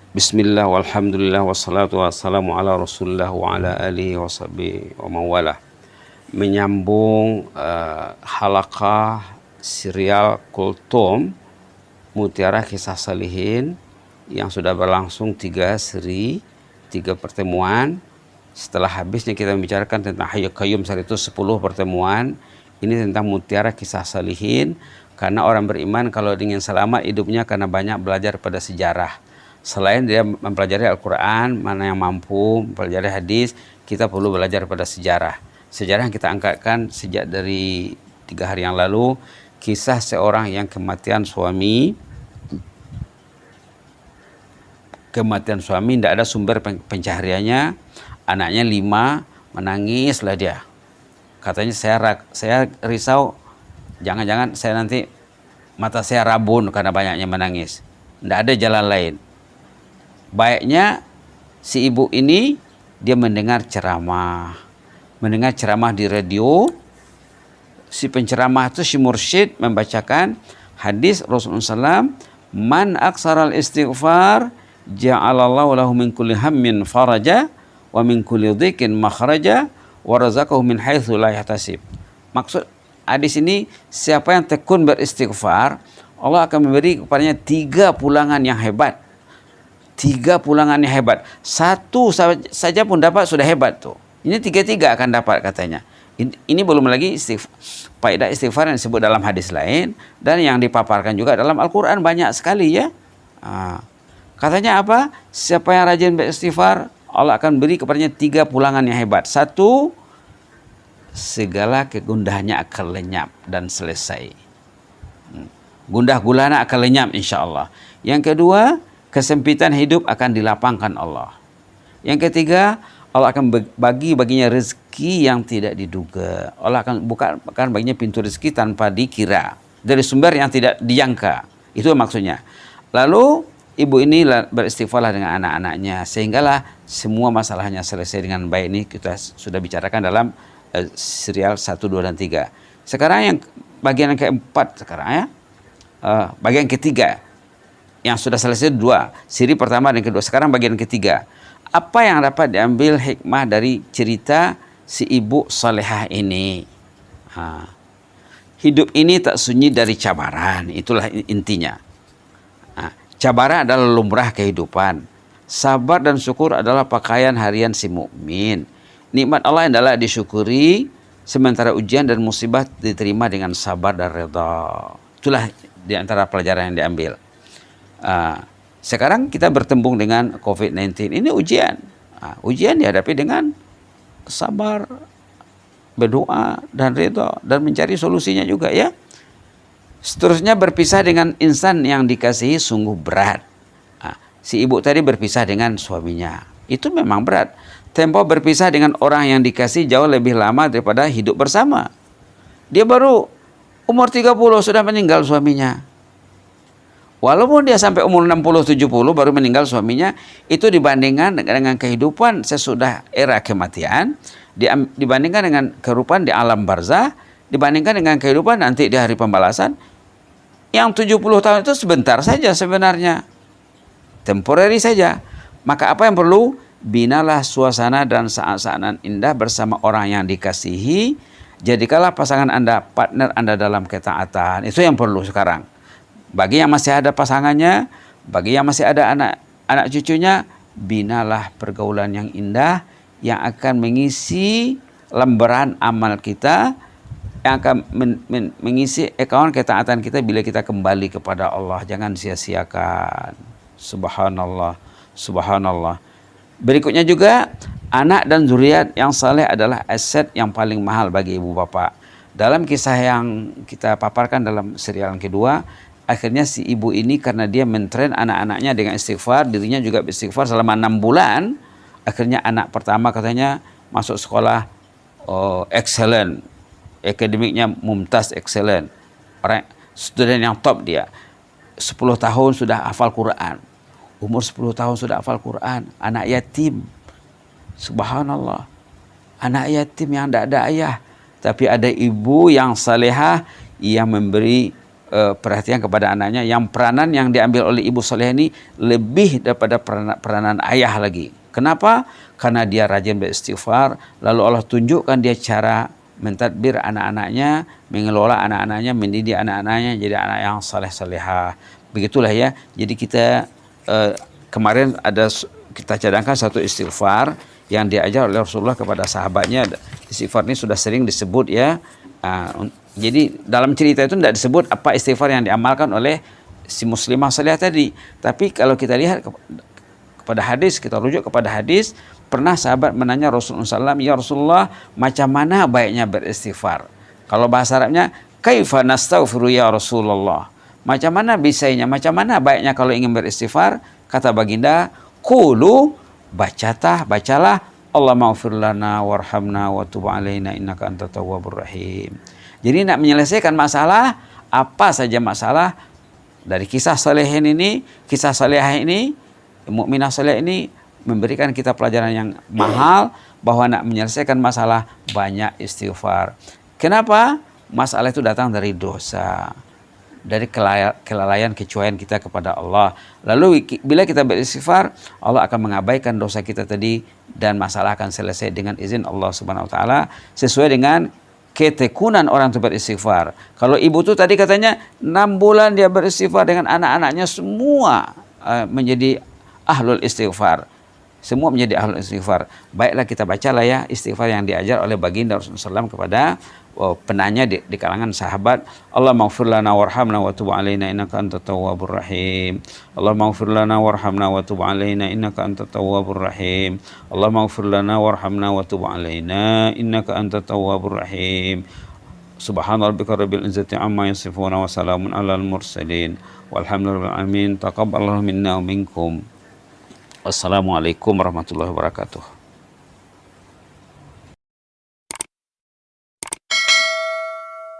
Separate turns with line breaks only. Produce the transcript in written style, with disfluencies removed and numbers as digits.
Bismillah walhamdulillah wassalatu wassalamu ala rasulillah wa ala alihi wa sahbihi wa mawalah. Menyambung halaqah serial Kultum Mutiara Kisah Salihin yang sudah berlangsung 3 seri, 3 pertemuan. Setelah habisnya kita membicarakan tentang Hayyul Qayyum saat itu 10 pertemuan. Ini tentang Mutiara Kisah Salihin, karena orang beriman kalau ingin selamat hidupnya karena banyak belajar pada sejarah. Selain dia mempelajari Al-Quran, mana yang mampu mempelajari hadis, kita perlu belajar pada sejarah. Sejarah yang kita angkatkan sejak dari 3 hari yang lalu, kisah seorang yang kematian suami, tidak ada sumber pencahariannya, anaknya 5, menangislah dia. Katanya saya risau, jangan-jangan saya nanti mata saya rabun karena banyaknya menangis. Tidak ada jalan lain. Baiknya si ibu ini dia mendengar ceramah di radio. Si penceramah itu si mursyid membacakan hadis Rasulullah SAW, man aksaral istighfar ja'alallahu lahu min kulli hammin faraja wa min kulli dhikin makhraja wa razaqahu min haitsu la yahtasib. Maksud hadis ini, siapa yang tekun beristighfar, Allah akan memberi kepadanya 3 pulangan yang hebat. 3 pulangan yang hebat. 1 saja pun dapat sudah hebat tuh. Ini 3 akan dapat katanya. Ini belum lagi faedah istighfar yang disebut dalam hadis lain dan yang dipaparkan juga dalam Al-Quran banyak sekali ya. Katanya apa? Siapa yang rajin beristighfar, Allah akan beri kepadanya 3 pulangan yang hebat. 1, segala kegundahannya akan lenyap dan selesai. Gundah gulana akan lenyap insya Allah. Yang kedua, kesempitan hidup akan dilapangkan Allah. Yang ketiga, Allah akan baginya rezeki yang tidak diduga. Allah akan bukakan baginya pintu rezeki tanpa dikira, dari sumber yang tidak dijangka. Itu maksudnya. Lalu ibu ini beristighfarlah dengan anak-anaknya, sehinggalah semua masalahnya selesai dengan baik. Ini kita sudah bicarakan dalam serial 1, 2, dan 3. Sekarang yang bagian yang keempat sekarang ya. Bagian ketiga. Yang sudah selesai 2, siri pertama dan kedua. Sekarang bagian ketiga. Apa yang dapat diambil hikmah dari cerita si ibu salehah ini? Hidup ini tak sunyi dari cabaran. Itulah intinya. Cabaran adalah lumrah kehidupan. Sabar dan syukur adalah pakaian harian si mukmin. Nikmat Allah yang adalah disyukuri, sementara ujian dan musibah diterima dengan sabar dan redha. Itulah di antara pelajaran yang diambil. Sekarang kita bertembung dengan COVID-19. Ini ujian. Ujian dihadapi dengan sabar, berdoa, dan ridha, dan mencari solusinya juga ya. Seterusnya berpisah dengan insan yang dikasihi sungguh berat. Si ibu tadi berpisah dengan suaminya. Itu memang berat. Tempo berpisah dengan orang yang dikasihi jauh lebih lama daripada hidup bersama. Dia baru umur 30 sudah meninggal suaminya. Walaupun dia sampai umur 60-70 baru meninggal suaminya, itu dibandingkan dengan kehidupan sesudah era kematian, dibandingkan dengan kehidupan di alam barzah, dibandingkan dengan kehidupan nanti di hari pembalasan, yang 70 tahun itu sebentar saja sebenarnya. Temporary saja. Maka apa yang perlu? Binalah suasana dan saat-saat indah bersama orang yang dikasihi. Jadikanlah pasangan Anda, partner Anda dalam ketaatan. Itu yang perlu sekarang. Bagi yang masih ada pasangannya, bagi yang masih ada anak cucunya, binalah pergaulan yang indah yang akan mengisi lembaran amal kita, yang akan mengisi account ketaatan kita bila kita kembali kepada Allah. Jangan sia-siakan. Subhanallah, subhanallah. Berikutnya juga, anak dan zuriat yang saleh adalah aset yang paling mahal bagi ibu bapak. Dalam kisah yang kita paparkan dalam serial yang kedua, akhirnya si ibu ini karena dia mentren anak-anaknya dengan istighfar, dirinya juga beristighfar selama 6 bulan. Akhirnya anak pertama katanya masuk sekolah excellent, akademiknya mumtaz, excellent. Orang student yang top dia. 10 tahun sudah hafal Quran. Umur 10 tahun sudah hafal Quran. Anak yatim. Subhanallah. Anak yatim yang tidak ada ayah. Tapi ada ibu yang salehah yang memberi perhatian kepada anaknya, yang peranan yang diambil oleh ibu soleh ini lebih daripada peranan ayah lagi. Kenapa? Karena dia rajin beristighfar, lalu Allah tunjukkan dia cara mentadbir anak-anaknya, mengelola anak-anaknya, mendidik anak-anaknya jadi anak yang saleh-salehah. Begitulah ya. Jadi kita kemarin kita cadangkan satu istighfar yang diajar oleh Rasulullah kepada sahabatnya. Istighfar ini sudah sering disebut ya. Jadi dalam cerita itu tidak disebut apa istighfar yang diamalkan oleh si muslimah salihah tadi. Tapi kalau kita lihat kepada hadis, kita rujuk kepada hadis, pernah sahabat menanya Rasulullah SAW, ya Rasulullah, macam mana baiknya beristighfar? Kalau bahasa Arabnya, kaifa nastaghfiru ya Rasulullah? Macam mana bisanya, macam mana baiknya kalau ingin beristighfar? Kata baginda, qulu, bacalah, Allah maghfir lana warhamna wa tub alaina innaka antat tawwabur rahim. Jadi nak menyelesaikan masalah, apa saja masalah dari kisah salihin ini, kisah salihah ini, mukminah salihah ini memberikan kita pelajaran yang mahal bahwa nak menyelesaikan masalah banyak istighfar. Kenapa? Masalah itu datang dari dosa, dari kelalaian kecuaian kita kepada Allah. Lalu bila kita beristighfar, Allah akan mengabaikan dosa kita tadi dan masalah akan selesai dengan izin Allah Subhanahu wa taala sesuai dengan ketekunan orang itu beristighfar. Kalau ibu tu tadi katanya 6 bulan dia beristighfar dengan anak-anaknya semua menjadi ahlul istighfar. Semua menjadi ahlul istighfar. Baiklah kita bacalah ya istighfar yang diajar oleh baginda Rasulullah SAW kepada penanya di kalangan sahabat. Allah maghfir lana warhamna wa tub alaina innaka antat tawwabur rahim. Allah maghfir lana warhamna wa tub alaina innaka antat tawwabur rahim. Allah maghfir lana warhamna wa tub alaina innaka antat tawwabur rahim. Subhana rabbika rabbil izzati amma yasifun wa salamun alal mursalin walhamdulillahi rabbil alamin. Taqabbalallahu minna wa minkum. Wassalamualaikum warahmatullahi wabarakatuh.